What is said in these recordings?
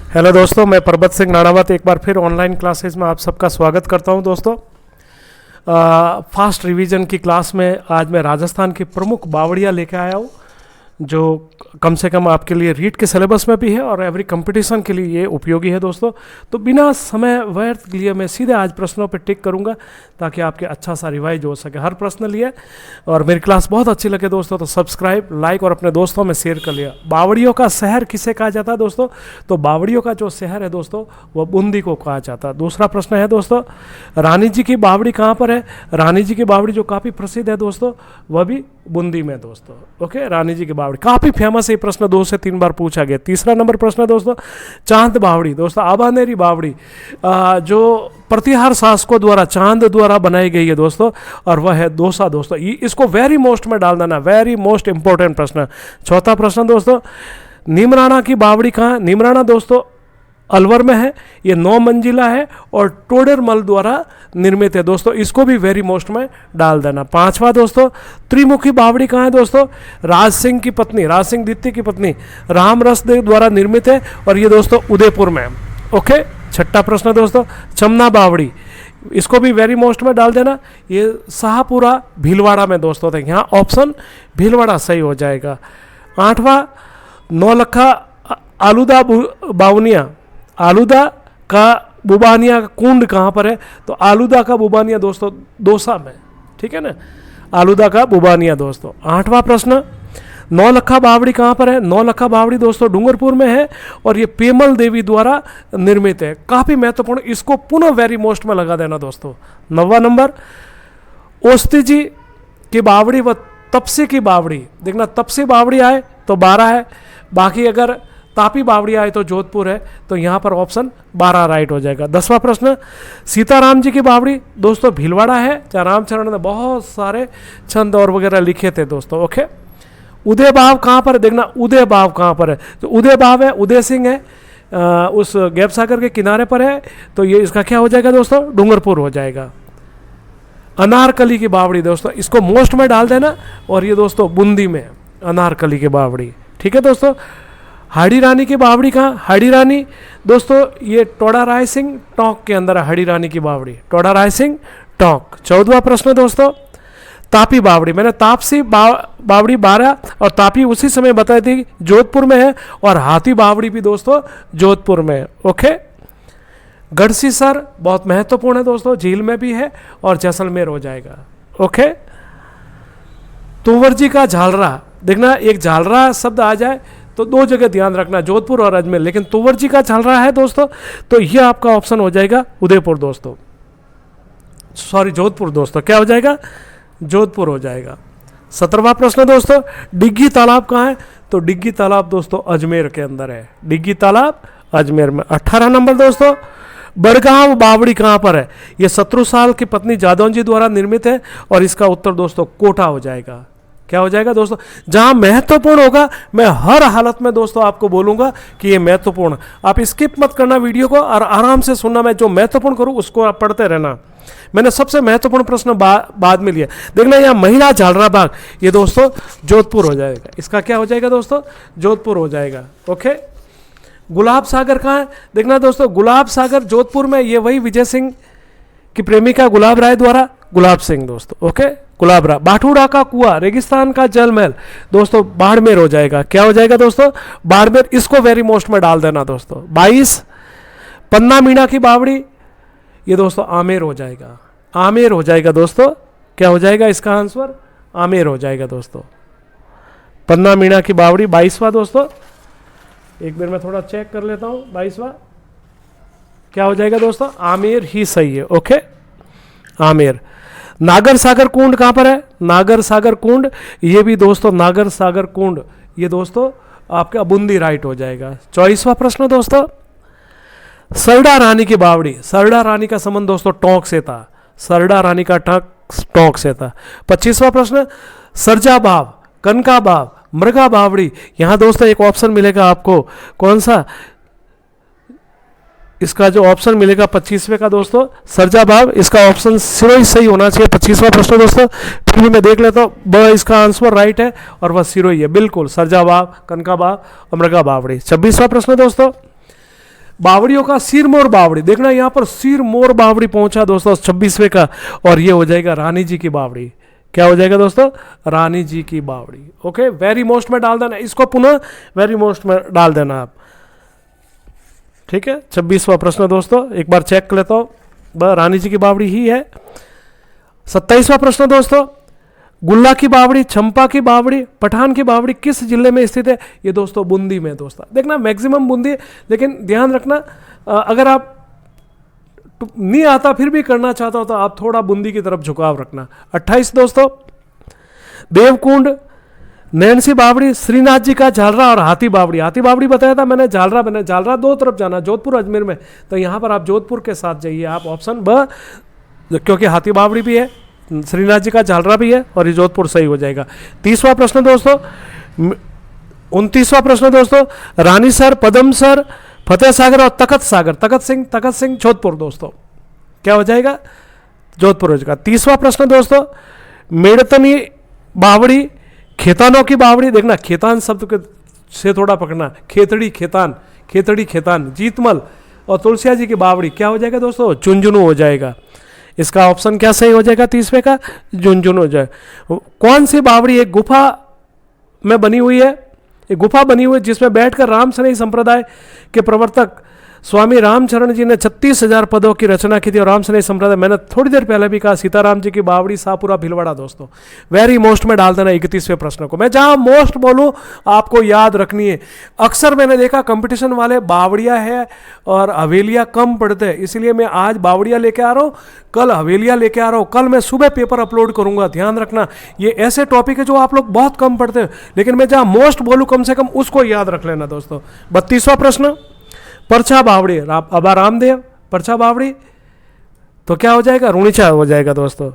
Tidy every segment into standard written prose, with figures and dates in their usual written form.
Hello दोस्तों, मैं परबत सिंह नाणावत एक बार फिर ऑनलाइन क्लासेस में आप सबका स्वागत करता हूं। दोस्तों, फास्ट रिवीजन की क्लास में आज मैं राजस्थान की प्रमुख बावड़ियाँ लेकर आया हूं, जो कम से कम आपके लिए रीट के सिलेबस में भी है और एवरी कंपटीशन के लिए ये उपयोगी है। दोस्तों, तो बिना समय व्यर्थ लिए मैं सीधे आज प्रश्नों पर टिक करूंगा ताकि आपके अच्छा सा रिवाइज हो सके। हर प्रश्न लिए और मेरी क्लास बहुत अच्छी लगे दोस्तों तो सब्सक्राइब, लाइक और अपने दोस्तों में शेयर कर लिया। बावड़ियों का शहर किसे कहा जाता है दोस्तों? तो बावड़ियों का जो शहर है दोस्तों वह बूंदी को कहा जाता है। दूसरा प्रश्न है दोस्तों, रानी जी की बावड़ी कहाँ पर है? रानी जी की बावड़ी जो काफ़ी प्रसिद्ध है दोस्तों वह भी बूंदी में दोस्तों। ओके, रानी जी की बावड़ी काफ़ी फेमस है। प्रश्न 2 से 3 बार पूछा गया। तीसरा नंबर प्रश्न है दोस्तों, चांद बावड़ी दोस्तों, आबानेरी बावड़ी जो प्रतिहार शासकों द्वारा चांद द्वारा बनाई गई है दोस्तों, और वह है दौसा दोस्तों। इसको वेरी मोस्ट में डाल देना, वेरी मोस्ट इंपॉर्टेंट प्रश्न। चौथा प्रश्न दोस्तों, नीमराणा की बावड़ी कहाँ? नीमराणा दोस्तों अलवर में है। ये 9 मंजिला है और टोडरमल द्वारा निर्मित है दोस्तों। इसको भी वेरी मोस्ट में डाल देना। पांचवा दोस्तों, त्रिमुखी बावड़ी कहाँ है दोस्तों? राज सिंह की पत्नी, राज सिंह द्वितीय की पत्नी रामरस देव द्वारा निर्मित है और ये दोस्तों उदयपुर में है। ओके, छठा प्रश्न दोस्तों, चमना बावड़ी, इसको भी वेरी मोस्ट में डाल देना। ये शाहपुरा भीलवाड़ा में दोस्तों थे। यहाँ ऑप्शन भीलवाड़ा सही हो जाएगा। आठवां, नौलखा आलूदा बावनिया, आलूदा का बुबानिया का कुंड कहाँ पर है? तो आलूदा का बुबानिया दोस्तों दौसा में, ठीक है ना, आलूदा का बुबानिया दोस्तों। आठवां प्रश्न, नौलखा बावड़ी कहाँ पर है? नौलखा बावड़ी दोस्तों डूंगरपुर में है और ये पेमल देवी द्वारा निर्मित है। काफ़ी महत्वपूर्ण, इसको पुनः वेरी मोस्ट में लगा देना दोस्तों। 9वां नंबर, ओस्ती जी की बावड़ी व तपसी की बावड़ी, देखना तपसी बावड़ी आए तो 12 है, बाकी अगर तापी बावड़ी आए तो जोधपुर है, तो यहाँ पर ऑप्शन 12 राइट हो जाएगा। 10वां प्रश्न, सीताराम जी की बावड़ी दोस्तों भीलवाड़ा है, जहाँ रामचरण ने बहुत सारे छंद और वगैरह लिखे थे दोस्तों। ओके, उदय भाव कहाँ पर? देखना उदय भाव कहाँ पर है? तो उदय भाव है, उदय सिंह है, उस गैप सागर के किनारे पर है, तो ये इसका क्या हो जाएगा दोस्तों? डूंगरपुर हो जाएगा। अनारकली की बावड़ी दोस्तों, इसको मोस्ट में डाल देना और ये दोस्तों बूंदी में अनारकली की बावड़ी, ठीक है दोस्तों। हाड़ी रानी की बावड़ी कहाँ? हाड़ी रानी दोस्तों ये टोडा राय सिंह टोंक के अंदर है, हाड़ी रानी की बावड़ी टोडा राय सिंह टोंक। 14वां प्रश्न दोस्तों, तापी बावड़ी, मैंने तापसी बावड़ी 12 और तापी उसी समय बताई थी जोधपुर में है, और हाथी बावड़ी भी दोस्तों जोधपुर में है। ओके, गढ़सीसर बहुत महत्वपूर्ण है दोस्तों, झील में भी है और जैसलमेर हो जाएगा। ओके, तुंवरजी का झालरा, देखना एक झालरा शब्द आ जाए तो 2 जगह ध्यान रखना, जोधपुर और अजमेर, लेकिन तुंवरजी का झालरा है दोस्तों तो यह आपका ऑप्शन हो जाएगा उदयपुर दोस्तों, सॉरी जोधपुर दोस्तों। क्या हो जाएगा? जोधपुर हो जाएगा। 17वां प्रश्न दोस्तों, डिग्गी तालाब कहाँ है? तो डिग्गी तालाब दोस्तों अजमेर के अंदर है, डिग्गी तालाब अजमेर में। 18 नंबर दोस्तों, बड़गांव बावड़ी कहाँ पर है? यह शत्रुसाल की पत्नी जादौन जी द्वारा निर्मित है और इसका उत्तर दोस्तों कोटा हो जाएगा। क्या हो जाएगा दोस्तों? जहां महत्वपूर्ण होगा मैं हर हालत में दोस्तों आपको बोलूंगा कि ये महत्वपूर्ण, आप स्किप मत करना वीडियो को और आराम से सुनना। मैं जो महत्वपूर्ण करूं उसको आप पढ़ते रहना। मैंने सबसे महत्वपूर्ण प्रश्न बाद में लिया। देखना यहाँ महिला झालरा बाग, ये दोस्तों जोधपुर हो जाएगा। इसका क्या हो जाएगा दोस्तों? जोधपुर हो जाएगा। ओके, गुलाब सागर कहाँ है? देखना दोस्तों गुलाब सागर जोधपुर में, ये वही विजय सिंह की प्रेमिका गुलाब राय द्वारा, गुलाब सिंह दोस्तों। ओके, गुलाब राय। बाठूड़ा का कुआं, रेगिस्तान का जल महल दोस्तों बाड़मेर हो जाएगा। क्या हो जाएगा दोस्तों? बाड़मेर, इसको वेरी मोस्ट में डाल देना दोस्तों। 22, पन्ना मीणा की बावड़ी, ये दोस्तों आमेर हो जाएगा, आमेर हो जाएगा दोस्तों। क्या हो जाएगा इसका आंसर? आमेर हो जाएगा दोस्तों। पन्ना मीणा की बावड़ी 22वां दोस्तों, एक बार मैं थोड़ा चेक कर लेता हूं। 22वां क्या हो जाएगा दोस्तों? आमेर ही सही है। ओके, आमेर। नागर सागर कुंड कहाँ पर है? नागर सागर कुंड, ये भी दोस्तों नागर सागर कुंड, ये दोस्तों आपका बूंदी राइट हो जाएगा। 24वां प्रश्न दोस्तों, सरडा रानी की बावड़ी, सरडा रानी का संबंध दोस्तों टोंक से था, सरडा रानी का टोंक से था। 25वां प्रश्न, सरजा बाव, कनका बाव, मृगा बावड़ी, यहां दोस्तों एक ऑप्शन मिलेगा आपको, कौन सा? इसका जो ऑप्शन मिलेगा 25वें का दोस्तों सरजा बाव, इसका ऑप्शन सिरोही सही होना चाहिए। 25वां प्रश्न दोस्तों, फिर भी मैं देख लेता हूँ, ब इसका आंसर राइट है और वह सिरोही है, बिल्कुल सरजा बाव, कनका बाव और मृगा बावड़ी। 26वां प्रश्न दोस्तों, बावड़ियों का सिरमौर बावड़ी, देखना यहाँ पर सिरमौर बावड़ी पहुंचा दोस्तों 26वें का, और ये हो जाएगा रानी जी की बावड़ी। क्या हो जाएगा दोस्तों? रानी जी की बावड़ी। ओके, वेरी मोस्ट में डाल देना, इसको पुनः वेरी मोस्ट में डाल देना आप। ठीक है, 26वां प्रश्न दोस्तों, एक बार चेक कर लेता हूं, रानी जी की बावड़ी ही है। 27वां प्रश्न दोस्तों, गुल्ला की बावड़ी, चंपा की बावड़ी, पठान की बावड़ी किस जिले में स्थित है? ये दोस्तों बूंदी में। दोस्तों देखना मैक्सिमम बूंदी है, लेकिन ध्यान रखना अगर आप नहीं आता फिर भी करना चाहता हो तो आप थोड़ा बूंदी की तरफ झुकाव रखना। 28 दोस्तों, देवकुंड, नैनसी बावड़ी, श्रीनाथ जी का झालरा और हाथी बावड़ी। हाथी बावड़ी बताया था मैंने, झालरा दो तरफ जाना, जोधपुर अजमेर में, तो यहाँ पर आप जोधपुर के साथ जाइए आप, ऑप्शन ब, क्योंकि हाथी बावड़ी भी है, श्रीनाथ जी का झालरा भी है, और ये जोधपुर सही हो जाएगा। 30वां प्रश्न दोस्तों, 29वां प्रश्न दोस्तों, रानीसर, पदमसर, फतेह सागर और तखत सागर, तखत सिंह जोधपुर दोस्तों। क्या हो जाएगा? जोधपुर हो जाएगा। 30वां प्रश्न दोस्तों, मेड़तनी बावड़ी, खेतानों की बावड़ी, देखना खेतान शब्द के से थोड़ा पकड़ना, खेतड़ी खेतान, जीतमल और तुलसिया जी की बावड़ी। क्या हो जाएगा दोस्तों? झुंझुनू हो जाएगा। इसका ऑप्शन क्या सही हो जाएगा? 30वें का झुंझुनू हो जाएगा। कौन सी बावड़ी एक गुफा में बनी हुई है? एक गुफा बनी हुई है जिसमें बैठकर राम सनेही संप्रदाय के प्रवर्तक स्वामी रामचरण जी ने 36,000 पदों की रचना की थी। और राम सनेही संप्रदाय, मैंने थोड़ी देर पहले भी कहा, सीताराम जी की बावड़ी, शाहपुरा भीलवाड़ा दोस्तों। वेरी मोस्ट में डाल देना 31वें प्रश्न को। मैं जहां मोस्ट बोलूं आपको याद रखनी है। अक्सर मैंने देखा कंपटीशन वाले बावड़िया है और हवेलियां कम पढ़ते हैं, इसलिए मैं आज बावड़िया लेके आ रहा हूं, कल हवेलिया लेके आ रहा हूं, कल मैं सुबह पेपर अपलोड करूंगा। ध्यान रखना, ये ऐसे टॉपिक है जो आप लोग बहुत कम पढ़ते हैं, लेकिन मैं जहां मोस्ट बोलूं कम से कम उसको याद रख लेना दोस्तों। 32वां प्रश्न, परछा बावड़ी, अबा रामदेव, परछा बावड़ी, तो क्या हो जाएगा? रुणिचा हो जाएगा दोस्तों।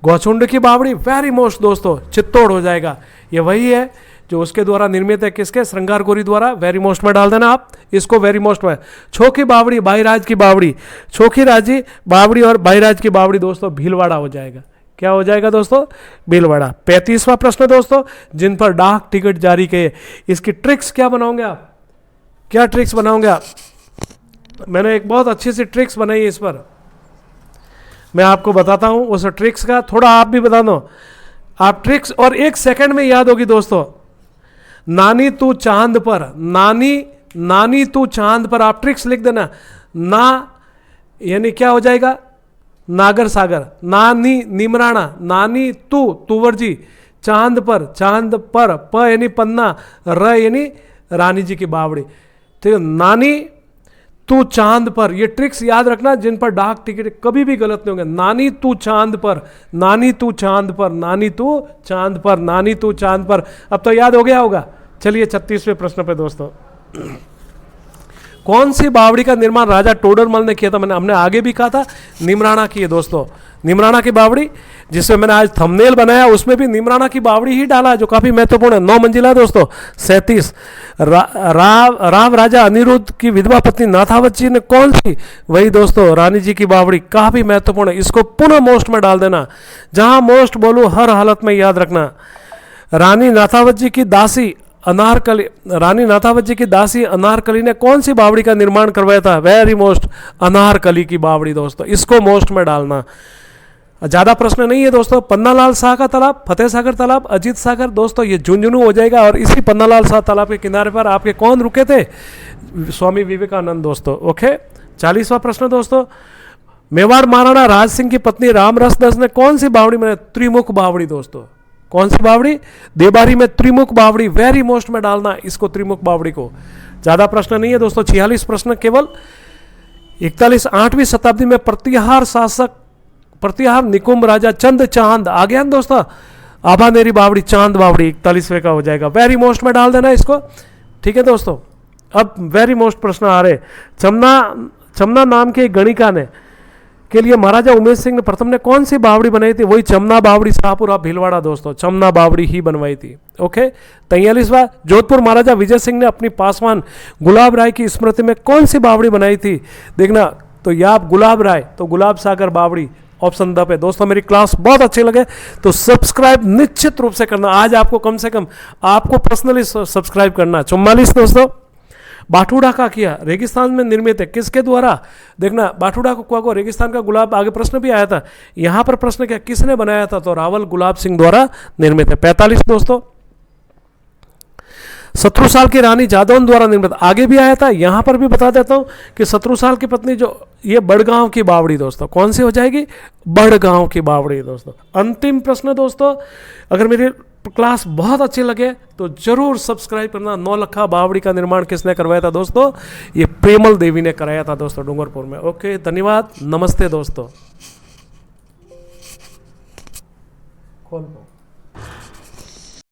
गौचुंड की बावड़ी, वेरी मोस्ट दोस्तों, चित्तौड़ हो जाएगा। ये वही है जो उसके द्वारा निर्मित है, किसके? श्रृंगार गोरी द्वारा। वेरी मोस्ट में डाल देना आप इसको, वेरी मोस्ट में। छोकी बावड़ी, भाईराज की बावड़ी, छोकी राजी बावड़ी और भाईराज की बावड़ी दोस्तों भीलवाड़ा हो जाएगा। क्या हो जाएगा दोस्तों? भीलवाड़ा। 35वां प्रश्न दोस्तों, जिन पर डाक टिकट जारी किए, इसकी ट्रिक्स क्या बनाओगे आप? क्या ट्रिक्स बनाओगे आप? मैंने एक बहुत अच्छी सी ट्रिक्स बनाई है इस पर, मैं आपको बताता हूं उस ट्रिक्स का, थोड़ा आप भी बता दो। आप ट्रिक्स और 1 सेकंड में याद होगी दोस्तों। नानी तू चांद पर, नानी तू चांद पर, आप ट्रिक्स लिख देना। ना यानी क्या हो जाएगा? नागर सागर, नानी निमराना, नानी तू तुवर जी, चांद पर, प यानी पन्ना, र यानी रानी जी की बावड़ी। ठीक है, नानी तू चांद पर, ये ट्रिक्स याद रखना जिन पर डाक टिकट कभी भी गलत नहीं होंगे। नानी तू चांद पर, नानी तू चांद पर, नानी तू चांद पर, नानी तू चांद पर। अब तो याद हो गया होगा। चलिए 36वें प्रश्न पे दोस्तों, कौन सी बावड़ी का निर्माण राजा टोडरमल ने किया था? हमने आगे भी कहा था निमराना की है दोस्तों, निमराना की बावड़ी, जिसमें मैंने आज थंबनेल बनाया उसमें भी निमराना की बावड़ी ही डाला, जो काफी महत्वपूर्ण है। 9 मंजिला दोस्तों, 37। राव राजा अनिरुद्ध की विधवा पत्नी नाथावत जी ने कौन सी? वही दोस्तों रानी जी की बावड़ी, काफी महत्वपूर्ण है। इसको पुनः मोस्ट में डाल देना, जहां मोस्ट बोलूं हर हालत में याद रखना। रानी नाथावत जी की दासी अनारकली, रानी नाथावत जी की दासी अनारकली ने कौन सी बावड़ी का निर्माण करवाया था? वेरी मोस्ट, अनारकली की बावड़ी दोस्तों, इसको मोस्ट में डालना। ज्यादा प्रश्न नहीं है दोस्तों। पन्नालाल शाह का तालाब, फतेह सागर तालाब, अजीत सागर दोस्तों, ये झुंझुनू हो जाएगा। और इसी पन्नालाल शाह तालाब के किनारे पर आपके कौन रुके थे? स्वामी विवेकानंद दोस्तों। ओके, 40वां प्रश्न दोस्तों, मेवाड़ महाराणा राज सिंह की पत्नी रामरस दास ने कौन सी बावड़ी बनाई? त्रिमुख बावड़ी दोस्तों। कौन सी बावड़ी? देबारी में त्रिमुख बावड़ी, वेरी मोस्ट में डालना इसको, त्रिमुख बावड़ी को। ज्यादा प्रश्न नहीं है दोस्तों, 46 प्रश्न केवल। 41, 8वीं शताब्दी में प्रतिहार शासक, प्रतिहार निकुंभ राजा चंद चांद आ गया ना दोस्तों, आभानेरी बावड़ी, चांद बावड़ी, 41वें का हो जाएगा। वेरी मोस्ट में डाल देना इसको। ठीक है दोस्तों, अब वेरी मोस्ट प्रश्न आ रहे। चमना नाम के गणिका ने के लिए महाराजा उमेश सिंह ने प्रथम ने कौन सी बावड़ी बनाई थी? वही चमना बावड़ी, शाहपुरा भीलवाड़ा दोस्तों, चमना बावड़ी ही बनवाई थी। ओके, 43वां, जोधपुर महाराजा विजय सिंह ने अपनी पासवान गुलाब राय की स्मृति में कौन सी बावड़ी बनाई थी? देखना, तो याब गुलाब राय, तो गुलाब सागर बावड़ी, ऑप्शन द पे। दोस्तों मेरी क्लास बहुत अच्छी लगे तो सब्सक्राइब निश्चित रूप से करना। आज आपको कम से कम आपको पर्सनली सब्सक्राइब करना। 44 दोस्तों, बाठूड़ा का किया, रेगिस्तान में निर्मित है, किसके द्वारा? देखना, बाठूड़ा को कुआ को रेगिस्तान का गुलाब, आगे प्रश्न भी आया था, यहाँ पर प्रश्न क्या, किसने बनाया था? तो रावल गुलाब सिंह द्वारा निर्मित है। 45 दोस्तों, शत्रुसाल की रानी जादौन द्वारा निर्मित, आगे भी आया था, यहां पर भी बता देता हूं कि शत्रुसाल की पत्नी जो ये बड़गांव की बावड़ी दोस्तों, कौन सी हो जाएगी? बड़गांव की बावड़ी दोस्तों। अंतिम प्रश्न दोस्तों, अगर मेरी क्लास बहुत अच्छी लगे तो जरूर सब्सक्राइब करना। नौलखा बावड़ी का निर्माण किसने करवाया था दोस्तों? ये प्रेमल देवी ने कराया था दोस्तों, डूंगरपुर में। ओके, धन्यवाद, नमस्ते दोस्तों। खोल दो।